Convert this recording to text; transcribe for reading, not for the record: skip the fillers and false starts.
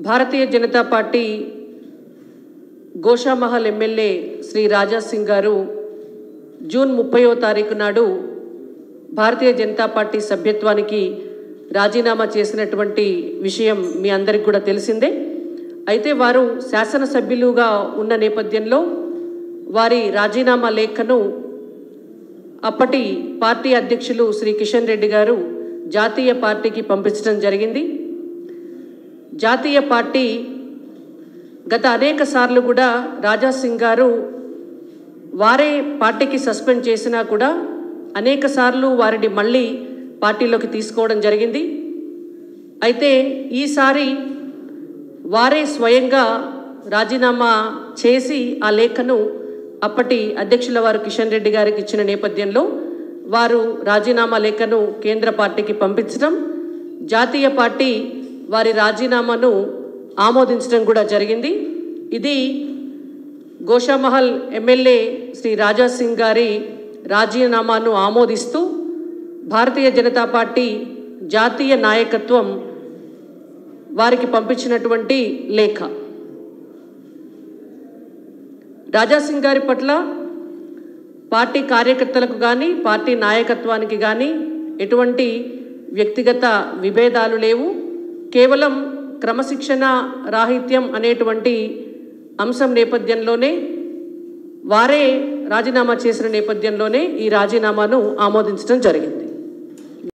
Bharatiya Janata party Goshamahal MLA Shri Raja Singh గారు June 30వ తారీఖు నాడు భారతీయ జనతా పార్టీ సభ్యత్వానికి రాజీనామా చేసినటువంటి విషయం మీ అందరికీ కూడా తెలిసిందే. అయితే వారు శాసనసభ్యులుగా ఉన్న నేపథ్యంలో వారి రాజీనామా లేఖను అప్పటి పార్టీ అధ్యక్షులు శ్రీ కిషన్ రెడ్డి గారు జాతీయ పార్టీకి పంపించడం జరిగింది. జాతీయ పార్టీ గత అనేక సార్లు కూడా రాజా సింగ్ గారు వారే పార్టీకి సస్పెండ్ చేసినా కూడా అనేక సార్లు వారిని మళ్ళీ పార్టీలోకి తీసుకోవడం జరిగింది. అయితే ఈసారి వారే స్వయంగా రాజీనామా చేసి ఆ లేఖను అప్పటి అధ్యక్షుల వారు కిషన్ రెడ్డి గారికి ఇచ్చిన నేపథ్యంలో వారు రాజీనామా లేఖను కేంద్ర పార్టీకి పంపించడం, జాతీయ పార్టీ వారి రాజీనామాను ఆమోదించడం కూడా జరిగింది. ఇది గోషామహల్ ఎమ్మెల్యే శ్రీ రాజా సింగ్ గారి రాజీనామాను ఆమోదిస్తూ భారతీయ జనతా పార్టీ జాతీయ నాయకత్వం వారికి పంపించినటువంటి లేఖ. రాజా సింగ్ గారి పట్ల పార్టీ కార్యకర్తలకు కానీ పార్టీ నాయకత్వానికి కానీ ఎటువంటి వ్యక్తిగత విభేదాలు లేవు. కేవలం క్రమశిక్షణ రాహిత్యం అనేటువంటి అంశం నేపథ్యంలోనే వారే రాజీనామా చేసిన నేపథ్యంలోనే ఈ రాజీనామాను ఆమోదించడం జరిగింది.